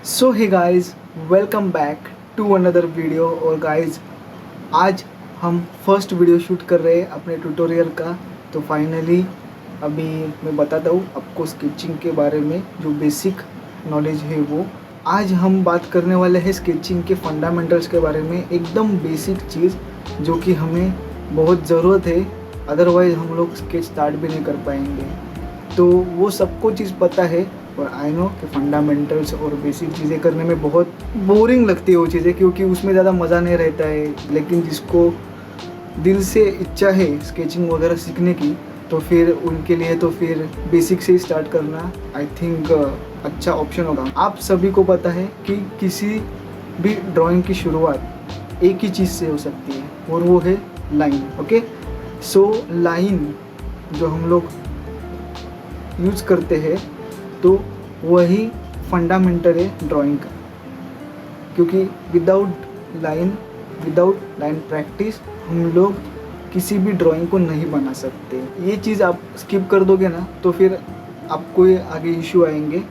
So hey guys, welcome back to another video. और guys, आज हम फर्स्ट वीडियो शूट कर रहे हैं अपने ट्यूटोरियल का। तो फाइनली अभी मैं बताता हूँ आपको स्केचिंग के बारे में जो बेसिक नॉलेज है वो। आज हम बात करने वाले हैं स्केचिंग के फंडामेंटल्स के बारे में, एकदम बेसिक चीज़ जो कि हमें बहुत ज़रूरत है, अदरवाइज़ हम लोग स्केच स्टार्ट भी नहीं कर पाएंगे। तो वो सबको चीज़ पता है, और आई नो कि फंडामेंटल्स और बेसिक चीज़ें करने में बहुत बोरिंग लगती है वो चीज़ें, क्योंकि उसमें ज़्यादा मज़ा नहीं रहता है। लेकिन जिसको दिल से इच्छा है स्केचिंग वगैरह सीखने की, तो फिर उनके लिए तो फिर बेसिक से ही स्टार्ट करना आई थिंक अच्छा ऑप्शन होगा। आप सभी को पता है कि किसी भी ड्राइंग की शुरुआत एक ही चीज़ से हो सकती है, और वो है लाइन। ओके, सो लाइन जो हम लोग यूज़ करते हैं तो वही फंडामेंटल है ड्राइंग का, क्योंकि विदाउट लाइन प्रैक्टिस हम लोग किसी भी ड्राइंग को नहीं बना सकते। ये चीज़ आप स्किप कर दोगे ना तो फिर आपको ये आगे इशू आएंगे।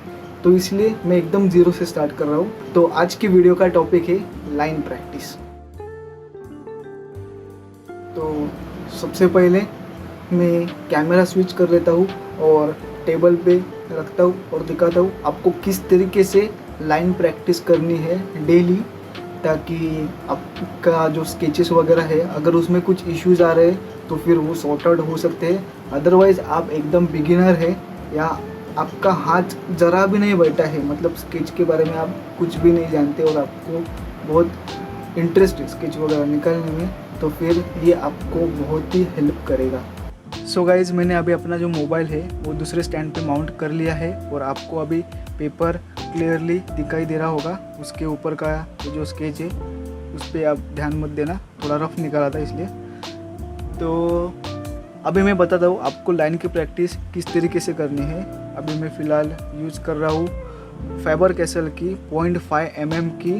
तो इसलिए मैं एकदम ज़ीरो से स्टार्ट कर रहा हूँ। तो आज की वीडियो का टॉपिक है लाइन प्रैक्टिस। तो सबसे पहले मैं कैमरा स्विच कर लेता हूँ और टेबल पे रखता हूँ और दिखाता हूँ आपको किस तरीके से लाइन प्रैक्टिस करनी है डेली, ताकि आपका जो स्केचेस वगैरह है अगर उसमें कुछ इश्यूज़ आ रहे हैं तो फिर वो सॉर्ट आउट हो सकते हैं। अदरवाइज़ आप एकदम बिगिनर है या आपका हाथ ज़रा भी नहीं बैठा है, मतलब स्केच के बारे में आप कुछ भी नहीं जानते और आपको बहुत इंटरेस्ट है स्केच वगैरह निकालने में, तो फिर ये आपको बहुत ही हेल्प करेगा। सो गाइज़, मैंने अभी अपना जो मोबाइल है वो दूसरे स्टैंड पे माउंट कर लिया है, और आपको अभी पेपर क्लियरली दिखाई दे रहा होगा। उसके ऊपर का जो स्केच है उस पर आप ध्यान मत देना, थोड़ा रफ निकाला था इसलिए। तो अभी मैं बताता हूँ आपको लाइन की प्रैक्टिस किस तरीके से करनी है। अभी मैं फ़िलहाल यूज़ कर रहा हूँ फैबर कैसल की 0.5 mm की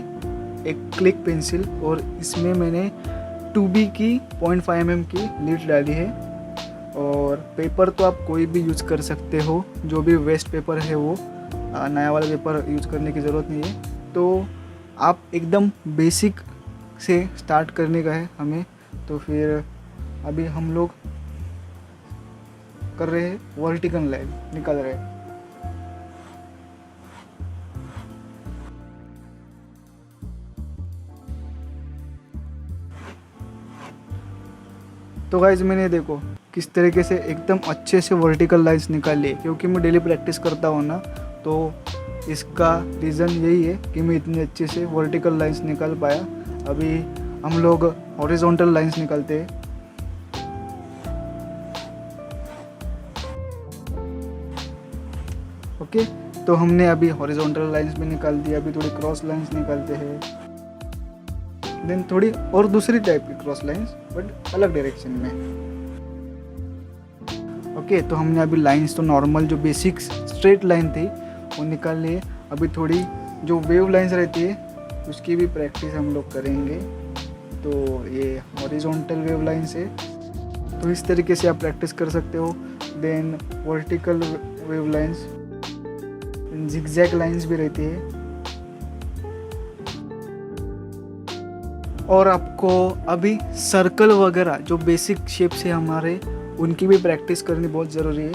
एक क्लिक पेंसिल, और इसमें मैंने 2B की 0.5 mm की लीड डाली है। और पेपर तो आप कोई भी यूज़ कर सकते हो, जो भी वेस्ट पेपर है वो, नया वाला पेपर यूज़ करने की ज़रूरत नहीं है। तो आप एकदम बेसिक से स्टार्ट करने का है हमें। तो फिर अभी हम लोग कर रहे हैं वर्टिकल लाइन निकाल रहे हैं। तो गाइज, मैंने देखो किस तरीके से एकदम अच्छे से वर्टिकल लाइंस निकाल लिए, क्योंकि मैं डेली प्रैक्टिस करता हूँ ना, तो इसका रीज़न यही है कि मैं इतने अच्छे से वर्टिकल लाइंस निकाल पाया। अभी हम लोग हॉरिजॉन्टल लाइंस निकालते हैं। ओके, तो हमने अभी हॉरिजॉन्टल लाइंस भी निकाल दिया, अभी थोड़ी क्रॉस लाइंस निकालते हैं, देन थोड़ी और दूसरी टाइप की क्रॉस लाइंस बट अलग डायरेक्शन में। ओके, तो हमने अभी लाइंस तो नॉर्मल जो बेसिक स्ट्रेट लाइन थी वो निकाल लिए। अभी थोड़ी जो वेव लाइंस रहती है उसकी भी प्रैक्टिस हम लोग करेंगे। तो ये हॉरिजॉन्टल वेव लाइंस है, तो इस तरीके से आप प्रैक्टिस कर सकते हो। Then vertical wave lines, zigzag lines भी रहती है। और आपको अभी सर्कल वगैरह जो बेसिक शेप्स है हमारे, उनकी भी प्रैक्टिस करनी बहुत ज़रूरी है।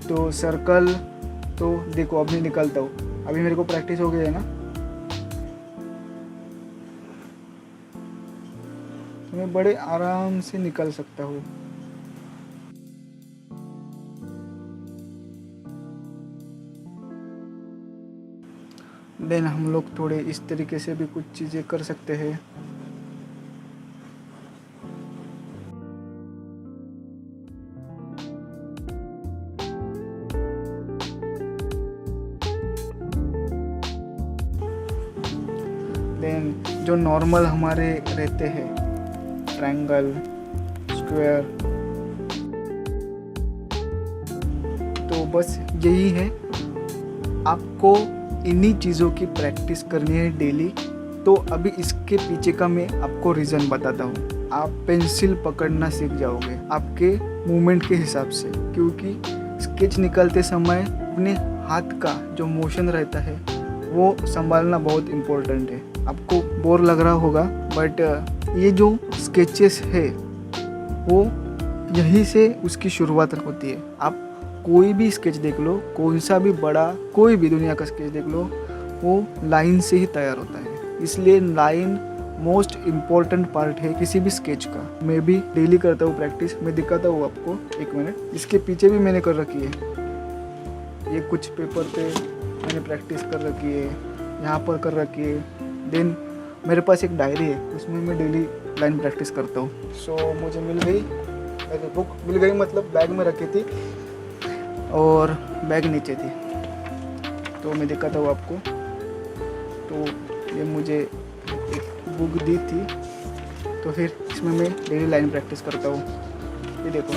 तो सर्कल तो देखो अब मैं निकालता हूँ, अभी मेरे को प्रैक्टिस हो गई है ना, तो मैं बड़े आराम से निकाल सकता हूँ। देन हम लोग थोड़े इस तरीके से भी कुछ चीज़ें कर सकते हैं। देन जो नॉर्मल हमारे रहते हैं ट्रायंगल, स्क्वायर, तो बस यही है, आपको इन्हीं चीज़ों की प्रैक्टिस करनी है डेली। तो अभी इसके पीछे का मैं आपको रीज़न बताता हूँ। आप पेंसिल पकड़ना सीख जाओगे आपके मूवमेंट के हिसाब से, क्योंकि स्केच निकालते समय अपने हाथ का जो मोशन रहता है वो संभालना बहुत इम्पोर्टेंट है। आपको बोर लग रहा होगा, बट ये जो स्केचेस है वो यहीं से उसकी शुरुआत होती है। आप कोई भी स्केच देख लो, कौन सा भी बड़ा कोई भी दुनिया का स्केच देख लो, वो लाइन से ही तैयार होता है। इसलिए लाइन मोस्ट इम्पॉर्टेंट पार्ट है किसी भी स्केच का। मैं भी डेली करता हूँ प्रैक्टिस। मैं दिखाता हूँ आपको, एक मिनट। इसके पीछे भी मैंने कर रखी है, ये कुछ पेपर पे मैंने प्रैक्टिस कर रखी है, यहाँ पर कर रखी है। देन मेरे पास एक डायरी है, उसमें मैं डेली लाइन प्रैक्टिस करता हूँ। सो मुझे मिल गई, मेरी बुक मिल गई, मतलब बैग में रखी थी और बैग नीचे थी। तो मैं दिखाता हूँ आपको। तो ये मुझे एक बुक दी थी, तो फिर इसमें मैं डेली लाइन प्रैक्टिस करता हूँ। ये देखो,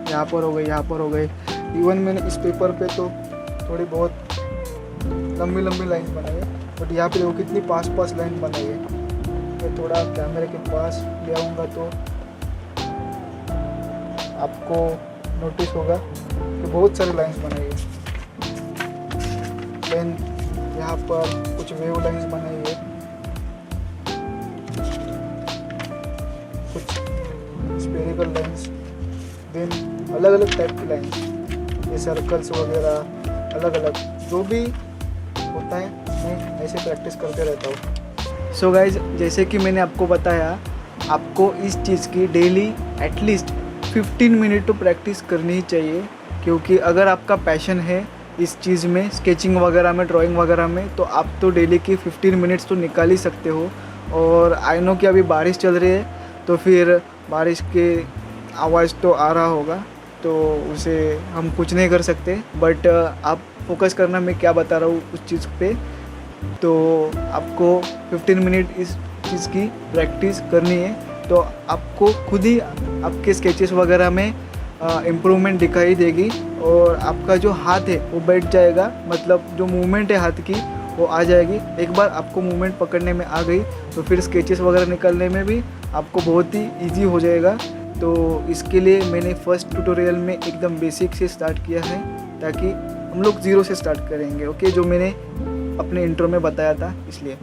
यहाँ पर हो गई, यहाँ पर हो गई। इवन मैंने इस पेपर पे तो थोड़ी बहुत लंबी लंबी लाइन बनाई है, बट यहाँ पे देखो कितनी पास पास लाइन बनाई है। मैं थोड़ा कैमरे के पास ले आऊँगा तो आपको नोटिस होगा कि बहुत सारी लाइंस बनाई है। देन यहाँ पर कुछ वेव लाइंस बनाई है, कुछ स्फेरिकल लाइंस, देन अलग अलग टाइप की लाइंस, ये सर्कल्स वगैरह अलग अलग जो भी होता है, मैं ऐसे प्रैक्टिस करते रहता हूँ। सो गाइज, जैसे कि मैंने आपको बताया, आपको इस चीज़ की डेली एटलीस्ट 15 मिनट तो प्रैक्टिस करनी ही चाहिए। क्योंकि अगर आपका पैशन है इस चीज़ में, स्केचिंग वगैरह में, ड्राइंग वगैरह में, तो आप तो डेली की 15 मिनट्स तो निकाल ही सकते हो। और आई नो कि अभी बारिश चल रही है, तो फिर बारिश के आवाज़ तो आ रहा होगा, तो उसे हम कुछ नहीं कर सकते। बट आप फोकस करना मैं क्या बता रहा हूँ उस चीज़ पे। तो आपको 15 मिनट इस चीज़ की प्रैक्टिस करनी है, तो आपको खुद ही आपके स्केचेस वगैरह में इम्प्रूवमेंट दिखाई देगी और आपका जो हाथ है वो बैठ जाएगा, मतलब जो मूवमेंट है हाथ की वो आ जाएगी। एक बार आपको मूवमेंट पकड़ने में आ गई तो फिर स्केचेस वगैरह निकालने में भी आपको बहुत ही ईजी हो जाएगा। तो इसके लिए मैंने फर्स्ट ट्यूटोरियल में एकदम बेसिक से स्टार्ट किया है, ताकि हम लोग ज़ीरो से स्टार्ट करेंगे, ओके, जो मैंने अपने इंट्रो में बताया था, इसलिए।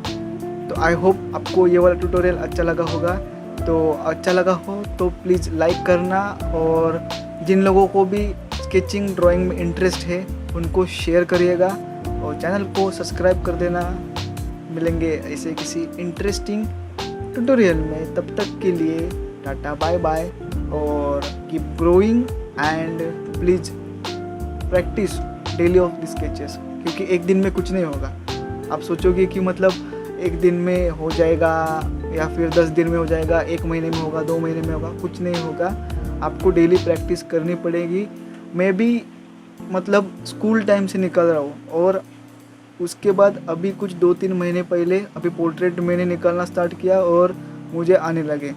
तो आई होप आपको ये वाला ट्यूटोरियल अच्छा लगा होगा। तो अच्छा लगा हो तो प्लीज़ लाइक करना, और जिन लोगों को भी स्केचिंग ड्राइंग में इंटरेस्ट है उनको शेयर करिएगा, और चैनल को सब्सक्राइब कर देना। मिलेंगे ऐसे किसी इंटरेस्टिंग ट्यूटोरियल में, तब तक के लिए टाटा बाय बाय, और keep growing and please practice daily of the sketches, क्योंकि एक दिन में कुछ नहीं होगा। आप सोचोगे कि मतलब एक दिन में हो जाएगा या फिर 10 दिन में हो जाएगा, 1 महीने में होगा, 2 महीने में होगा, कुछ नहीं होगा। आपको डेली प्रैक्टिस करनी पड़ेगी। मैं भी मतलब स्कूल टाइम से निकल रहा हूँ, और उसके बाद अभी कुछ 2-3 महीने पहले अभी पोर्ट्रेट मैंने निकालना स्टार्ट किया और मुझे आने लगे।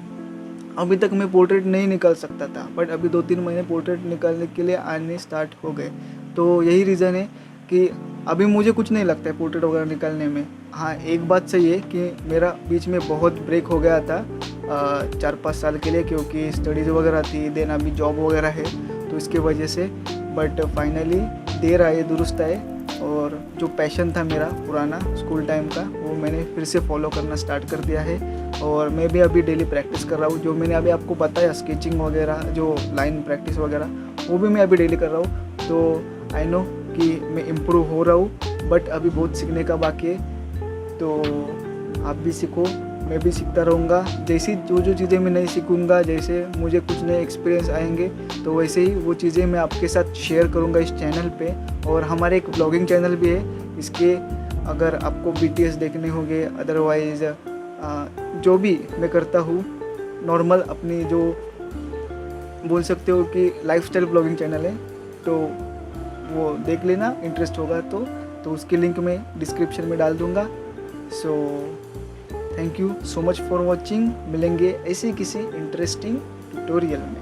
अभी तक मैं पोर्ट्रेट नहीं निकाल सकता था, बट अभी 2-3 महीने पोर्ट्रेट निकालने के लिए आने स्टार्ट हो गए। तो यही रीज़न है कि अभी मुझे कुछ नहीं लगता है पोर्ट्रेट वगैरह निकालने में। हाँ, एक बात सही है कि मेरा बीच में बहुत ब्रेक हो गया था 4-5 साल के लिए, क्योंकि स्टडीज़ वगैरह थी, देन अभी जॉब वगैरह है, तो इसके वजह से। बट फाइनली देर आए दुरुस्त आए, और जो पैशन था मेरा पुराना स्कूल टाइम का, वो मैंने फिर से फॉलो करना स्टार्ट कर दिया है। और मैं भी अभी डेली प्रैक्टिस कर रहा हूँ, जो मैंने अभी आपको बताया स्केचिंग वगैरह, जो लाइन प्रैक्टिस वगैरह, वो भी मैं अभी डेली कर रहा हूँ। तो आई नो कि मैं इम्प्रूव हो रहा हूँ, बट अभी बहुत सीखने का बाकी है। तो आप भी सीखो, मैं भी सीखता रहूँगा। जैसी जो चीज़ें मैं नहीं सीखूँगा, जैसे मुझे कुछ नए एक्सपीरियंस आएंगे, तो वैसे ही वो चीज़ें मैं आपके साथ शेयर करूँगा इस चैनल पे। और हमारे एक ब्लॉगिंग चैनल भी है, इसके अगर आपको BTS देखने होंगे, अदरवाइज़ जो भी मैं करता हूँ नॉर्मल, अपनी जो बोल सकते हो कि लाइफस्टाइल ब्लॉगिंग चैनल है, तो वो देख लेना, इंटरेस्ट होगा तो उसकी लिंक मैं डिस्क्रिप्शन में डाल दूँगा। So thank you so much for watching. मिलेंगे ऐसे किसी इंटरेस्टिंग ट्यूटोरियल में।